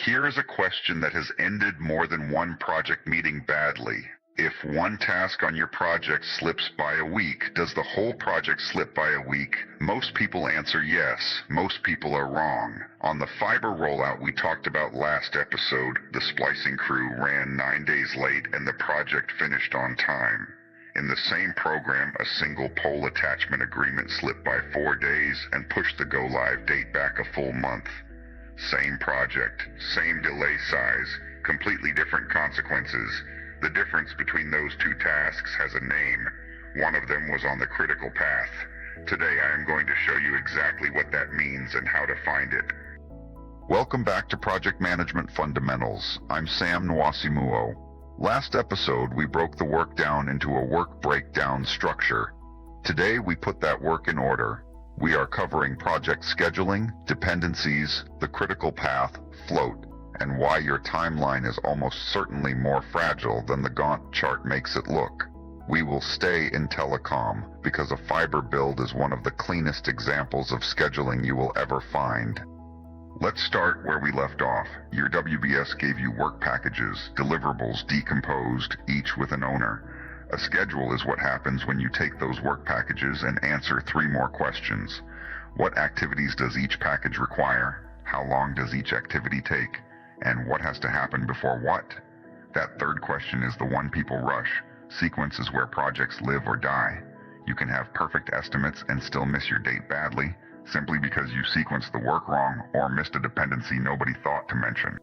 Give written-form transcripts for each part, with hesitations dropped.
Here is a question that has ended more than one project meeting badly. If one task on your project slips by a week, does the whole project slip by a week? Most people answer yes. Most people are wrong. On the fiber rollout we talked about last episode, the splicing crew ran 9 days late and the project finished on time. In the same program, a single pole attachment agreement slipped by 4 days and pushed the go-live date back a full month. Same project, same delay size, completely different consequences. The difference between those two tasks has a name. One of them was on the critical path. Today I am going to show you exactly what that means and how to find it. Welcome back to Project Management Fundamentals. I'm Sam Nwasimuo. Last episode we broke the work down into a work breakdown structure. Today we put that work in order. We are covering project scheduling, dependencies, the critical path, float, and why your timeline is almost certainly more fragile than the Gantt chart makes it look. We will stay in telecom because a fiber build is one of the cleanest examples of scheduling you will ever find. Let's start where we left off. Your WBS gave you work packages, deliverables decomposed, each with an owner. A schedule is what happens when you take those work packages and answer 3 more questions. What activities does each package require? How long does each activity take? And what has to happen before what? That third question is the one people rush. Sequence is where projects live or die. You can have perfect estimates and still miss your date badly, simply because you sequenced the work wrong or missed a dependency nobody thought to mention.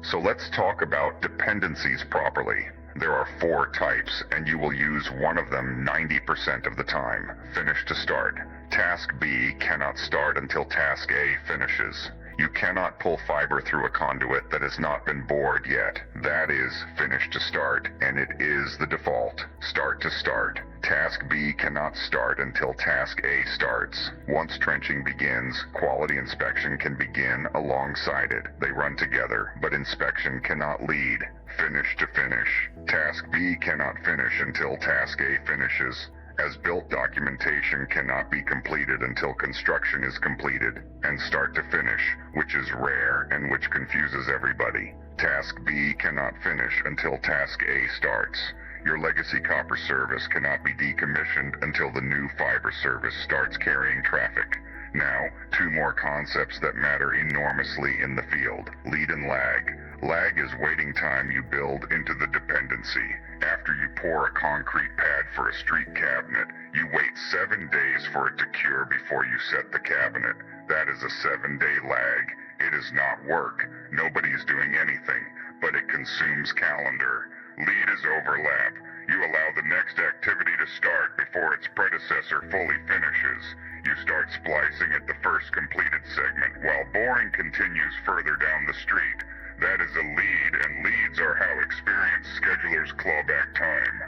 So let's talk about dependencies properly. There are 4 types, and you will use one of them 90% of the time. Finish to start. Task B cannot start until Task A finishes. You cannot pull fiber through a conduit that has not been bored yet. That is finish to start, and it is the default. Start to start. Task B cannot start until Task A starts. Once trenching begins, quality inspection can begin alongside it. They run together, but inspection cannot lead. Finish to finish. Task B cannot finish until Task A finishes. As-built documentation cannot be completed until construction is completed, and start to finish, which is rare and which confuses everybody. Task B cannot finish until Task A starts. Your legacy copper service cannot be decommissioned until the new fiber service starts carrying traffic. Now, 2 more concepts that matter enormously in the field: lead and lag. Lag is waiting time you build into the dependency. After you pour a concrete pad for a street cabinet, you wait 7 days for it to cure before you set the cabinet. That is a 7-day lag. It is not work. Nobody is doing anything, but it consumes calendar. Lead is overlap. You allow the next activity to start before its predecessor fully finishes. You start splicing at the first completed segment while boring continues further down the street. That is a lead, and leads are how experienced schedulers claw back time.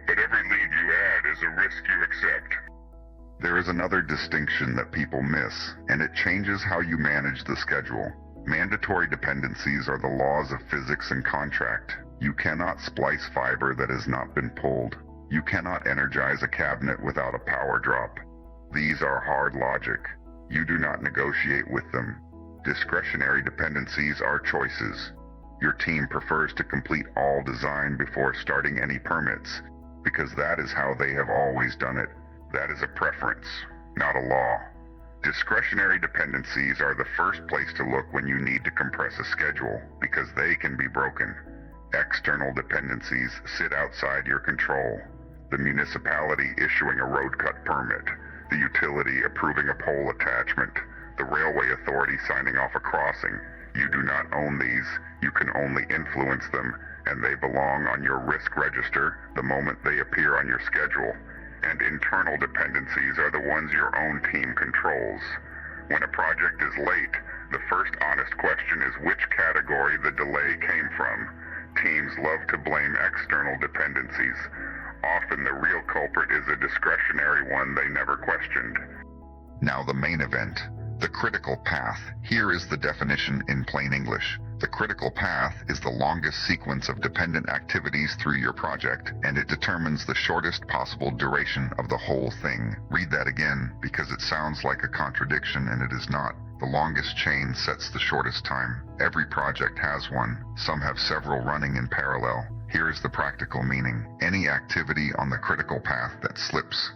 But every lead you add is a risk you accept. There is another distinction that people miss, and it changes how you manage the schedule. Mandatory dependencies are the laws of physics and contract. You cannot splice fiber that has not been pulled. You cannot energize a cabinet without a power drop. These are hard logic. You do not negotiate with them. Discretionary dependencies are choices. Your team prefers to complete all design before starting any permits, because that is how they have always done it. That is a preference, not a law. Discretionary dependencies are the first place to look when you need to compress a schedule, because they can be broken. External dependencies sit outside your control. The municipality issuing a road cut permit, the utility approving a pole attachment, the railway authority signing off a crossing. You do not own these, you can only influence them, and they belong on your risk register the moment they appear on your schedule. And internal dependencies are the ones your own team controls. When a project is late, the first honest question is which category the delay came from. Teams love to blame external dependencies. Often the real culprit is a discretionary one they never questioned. Now the main event. The critical path. Here is the definition in plain English. The critical path is the longest sequence of dependent activities through your project, and it determines the shortest possible duration of the whole thing. Read that again, because it sounds like a contradiction and it is not. The longest chain sets the shortest time. Every project has one. Some have several running in parallel. Here is the practical meaning. Any activity on the critical path that slips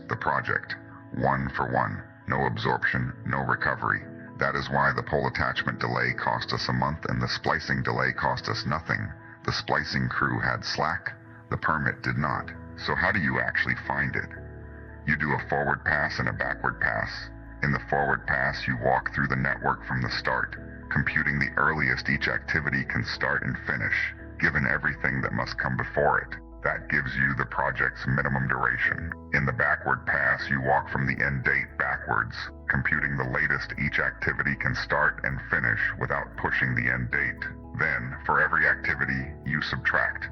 the project. One for one. No absorption, no recovery. That is why the pole attachment delay cost us a month and the splicing delay cost us nothing. The splicing crew had slack. The permit did not. So how do you actually find it? You do a forward pass and a backward pass. In the forward pass, you walk through the network from the start, computing the earliest each activity can start and finish, given everything that must come before it. That gives you the project's minimum duration. In the backward pass, you walk from the end date backwards, computing the latest each activity can start and finish without pushing the end date. Then, for every activity, you subtract.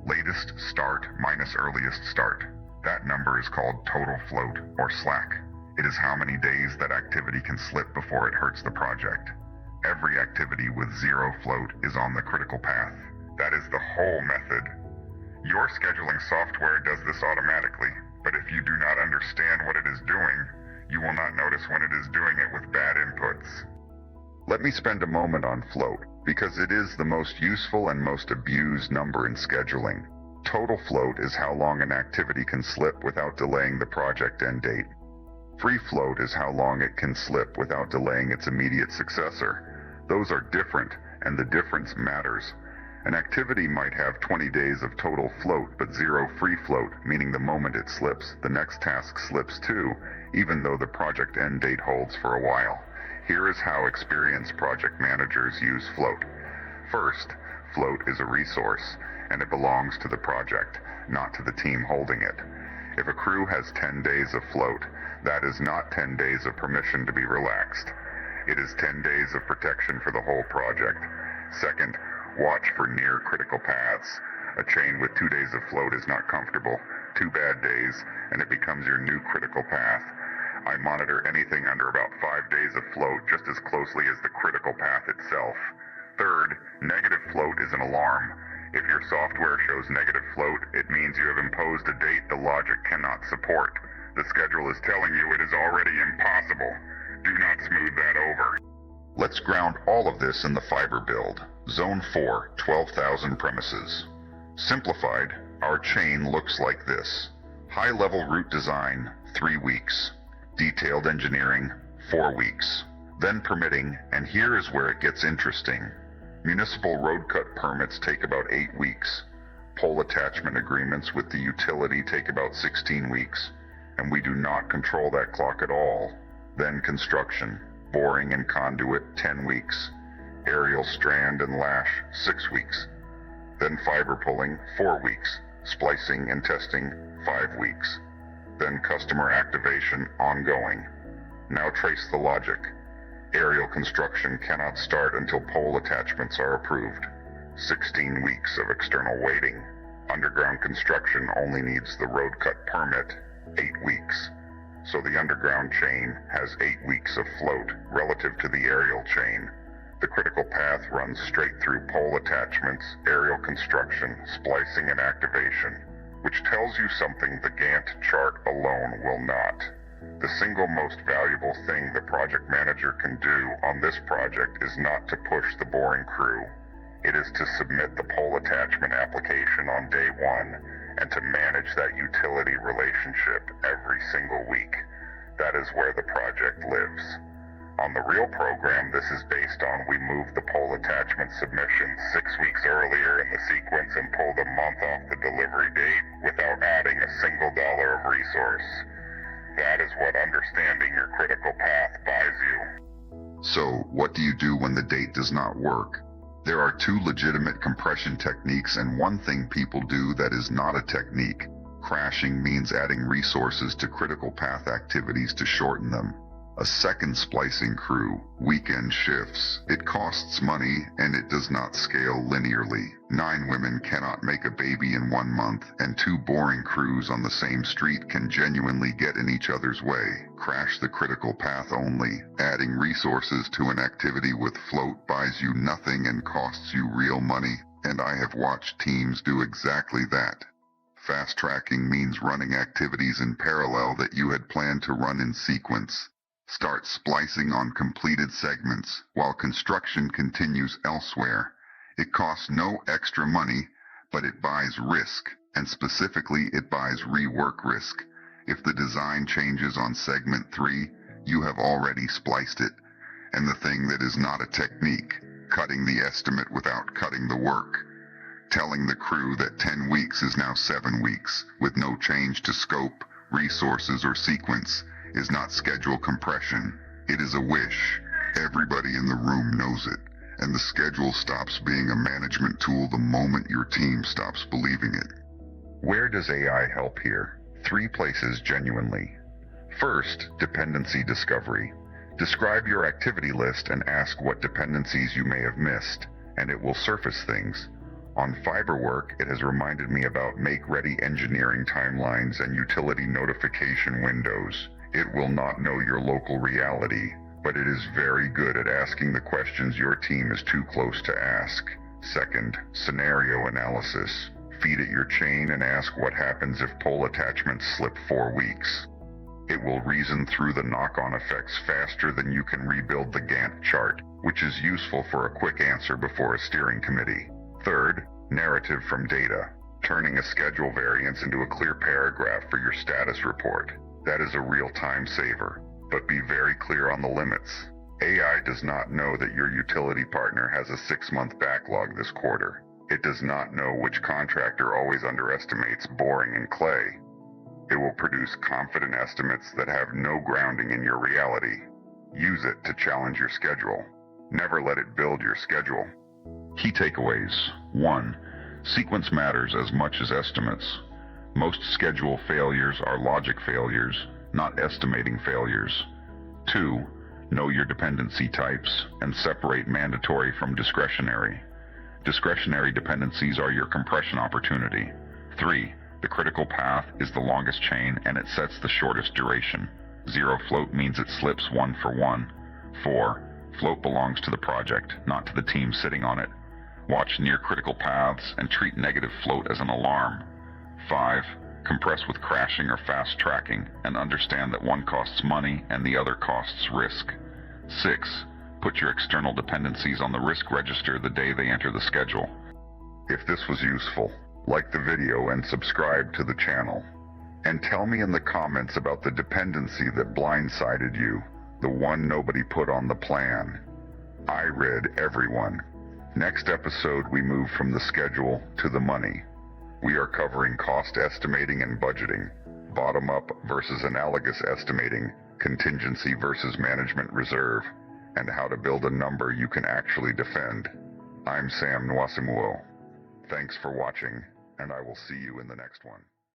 Latest start minus earliest start. That number is called total float, or slack. It is how many days that activity can slip before it hurts the project. Every activity with zero float is on the critical path. That is the whole method. Your scheduling software does this automatically, but if you do not understand what it is doing, you will not notice when it is doing it with bad inputs. Let me spend a moment on float, because it is the most useful and most abused number in scheduling. Total float is how long an activity can slip without delaying the project end date. Free float is how long it can slip without delaying its immediate successor. Those are different, and the difference matters. An activity might have 20 days of total float but zero free float, meaning the moment it slips, the next task slips too, even though the project end date holds for a while. Here is how experienced project managers use float. First, float is a resource, and it belongs to the project, not to the team holding it. If a crew has 10 days of float, that is not 10 days of permission to be relaxed. It is 10 days of protection for the whole project. Second, watch for near critical paths. A chain with 2 days of float is not comfortable. 2 bad days, and it becomes your new critical path. I monitor anything under about 5 days of float just as closely as the critical path itself. Third, negative float is an alarm. If your software shows negative float, it means you have imposed a date the logic cannot support. The schedule is telling you it is already impossible. Do not smooth that over. Let's ground all of this in the fiber build. Zone 4, 12,000 premises. Simplified, our chain looks like this. High-level route design, 3 weeks. Detailed engineering, 4 weeks. Then permitting, and here is where it gets interesting. Municipal road cut permits take about 8 weeks. Pole attachment agreements with the utility take about 16 weeks. And we do not control that clock at all. Then construction, boring and conduit, 10 weeks. Aerial strand and lash, 6 weeks. Then fiber pulling, 4 weeks. Splicing and testing, 5 weeks. Then customer activation, ongoing. Now trace the logic. Aerial construction cannot start until pole attachments are approved. 16 weeks of external waiting. Underground construction only needs the road cut permit, 8 weeks. So the underground chain has 8 weeks of float relative to the aerial chain. The critical path runs straight through pole attachments, aerial construction, splicing, and activation, which tells you something the Gantt chart alone will not. The single most valuable thing the project manager can do on this project is not to push the boring crew. It is to submit the pole attachment application on day 1 and to manage that utility relationship every single week. That is where the project lives. On the real program, this is based on we move the pole attachment submission 6 weeks earlier in the sequence and pull the month off the delivery date without adding a single dollar of resource. That is what understanding your critical path buys you. So, what do you do when the date does not work? There are 2 legitimate compression techniques and one thing people do that is not a technique. Crashing means adding resources to critical path activities to shorten them. A second splicing crew, weekend shifts. It costs money and it does not scale linearly. 9 women cannot make a baby in 1 month, and 2 boring crews on the same street can genuinely get in each other's way. Crash the critical path only. Adding resources to an activity with float buys you nothing and costs you real money, and I have watched teams do exactly that. Fast tracking means running activities in parallel that you had planned to run in sequence. Start splicing on completed segments while construction continues elsewhere. It costs no extra money, but it buys risk, and specifically it buys rework risk. If the design changes on segment 3, you have already spliced it. And the thing that is not a technique, cutting the estimate without cutting the work. Telling the crew that 10 weeks is now 7 weeks, with no change to scope, resources, or sequence, is not schedule compression. It is a wish. Everybody in the room knows it, and the schedule stops being a management tool the moment your team stops believing it. Where does AI help here? 3 places genuinely. First, dependency discovery. Describe your activity list and ask what dependencies you may have missed, and it will surface things. On Fiberwork, it has reminded me about make-ready engineering timelines and utility notification windows. It will not know your local reality, but it is very good at asking the questions your team is too close to ask. Second, scenario analysis. Feed it your chain and ask what happens if pole attachments slip 4 weeks. It will reason through the knock-on effects faster than you can rebuild the Gantt chart, which is useful for a quick answer before a steering committee. Third, narrative from data. Turning a schedule variance into a clear paragraph for your status report. That is a real time saver, but be very clear on the limits. AI does not know that your utility partner has a 6-month backlog this quarter. It does not know which contractor always underestimates boring and clay. It will produce confident estimates that have no grounding in your reality. Use it to challenge your schedule. Never let it build your schedule. Key takeaways. 1. Sequence matters as much as estimates. Most schedule failures are logic failures, not estimating failures. 2. Know your dependency types and separate mandatory from discretionary. Discretionary dependencies are your compression opportunity. 3. The critical path is the longest chain and it sets the shortest duration. Zero float means it slips 1 for 1. 4. Float belongs to the project, not to the team sitting on it. Watch near critical paths and treat negative float as an alarm. 5. Compress with crashing or fast tracking and understand that one costs money and the other costs risk. 6. Put your external dependencies on the risk register the day they enter the schedule. If this was useful, like the video and subscribe to the channel. And tell me in the comments about the dependency that blindsided you, the one nobody put on the plan. I read everyone. Next episode we move from the schedule to the money. We are covering cost estimating and budgeting, bottom-up versus analogous estimating, contingency versus management reserve, and how to build a number you can actually defend. I'm Sam Nwasimuo. Thanks for watching, and I will see you in the next one.